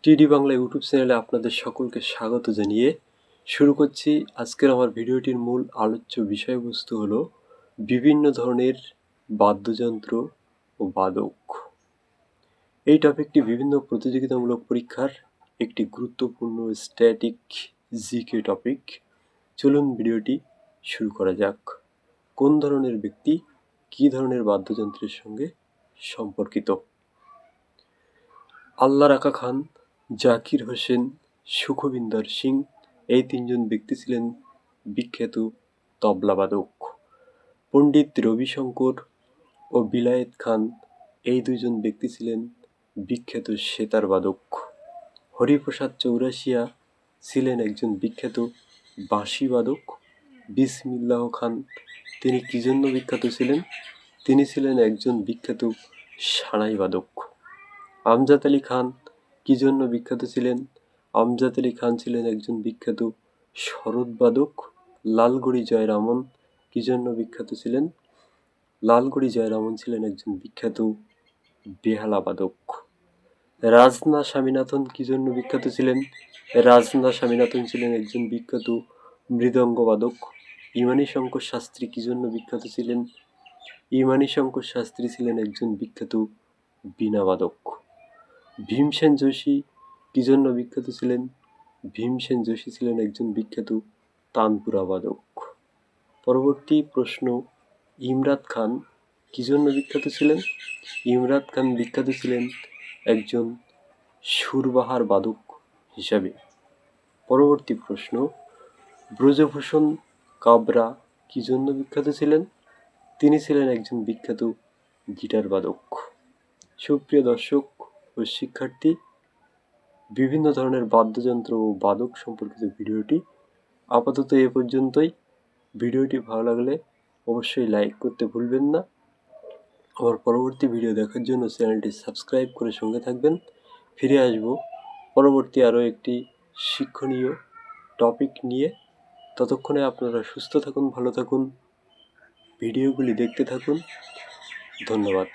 টিডি বাংলা ইউটিউব চ্যানেলে আপনাদের সকলকে স্বাগত জানিয়ে শুরু করছি। আজকের আমার ভিডিওটির মূল আলোচ্য বিষয়বস্তু হলো বিভিন্ন ধরনের বাদ্যযন্ত্র ও বাদক। এই টপিকটি বিভিন্ন প্রতিযোগিতামূলক পরীক্ষার একটি গুরুত্বপূর্ণ স্ট্যাটিক জিকে টপিক। চলুন ভিডিওটি শুরু করা যাক। কোন ধরনের ব্যক্তি কী ধরনের বাদ্যযন্ত্রের সঙ্গে সম্পর্কিত? আল্লাহ রাখা খান, জাকির হোসেন, সুখবিন্দর সিং এই তিনজন ব্যক্তি ছিলেন বিখ্যাত তবলাবাদক। পণ্ডিত রবিশঙ্কর ও বিলায়েত খান এই দুইজন ব্যক্তি ছিলেন বিখ্যাত সেতারবাদক। হরিপ্রসাদ চৌরাশিয়া ছিলেন একজন বিখ্যাত বাঁশিবাদক। বিসমিল্লাহ খান তিনি কী জন্য বিখ্যাত ছিলেন? তিনি ছিলেন একজন বিখ্যাত সানাইবাদক। আমজাদ আলী খান কী জন্য বিখ্যাত ছিলেন? আমজাদ আলী খান ছিলেন একজন বিখ্যাত সরোদবাদক। লালগড়ি জয়রামন কী জন্য বিখ্যাত ছিলেন? লালগড়ি জয়রামন ছিলেন একজন বিখ্যাত বেহালাবাদক। রাজনা স্বামীনাথন কী জন্য বিখ্যাত ছিলেন? রাজনা স্বামীনাথন ছিলেন একজন বিখ্যাত মৃদঙ্গবাদক। ইমানী শঙ্কর শাস্ত্রী কী জন্য বিখ্যাত ছিলেন? ইমানী শঙ্কর শাস্ত্রী ছিলেন একজন বিখ্যাত বীণাবাদক। ভীমসেন যোশী কী জন্য বিখ্যাত ছিলেন? ভীমসেন যোশী ছিলেন একজন বিখ্যাত তানপুরাবাদক। পরবর্তী প্রশ্ন, ইমরাত খান কী জন্য বিখ্যাত ছিলেন? ইমরাত খান বিখ্যাত ছিলেন একজন সুরবাহার বাদক হিসাবে। পরবর্তী প্রশ্ন, ব্রজভূষণ কাবরা কী জন্য বিখ্যাত ছিলেন? তিনি ছিলেন একজন বিখ্যাত গিটার বাদক। সুপ্রিয় দর্শক ও শিক্ষার্থী, বিভিন্ন ধরনের বাদ্যযন্ত্র ও বাদক সম্পর্কিত ভিডিওটি আপাতত এ পর্যন্তই। ভিডিওটি ভালো লাগলে অবশ্যই লাইক করতে ভুলবেন না। আমার পরবর্তী ভিডিও দেখার জন্য চ্যানেলটি সাবস্ক্রাইব করে সঙ্গে থাকবেন। ফিরে আসব পরবর্তী আরও একটি শিক্ষণীয় টপিক নিয়ে। ততক্ষণে আপনারা সুস্থ থাকুন, ভালো থাকুন, ভিডিওগুলি দেখতে থাকুন। ধন্যবাদ।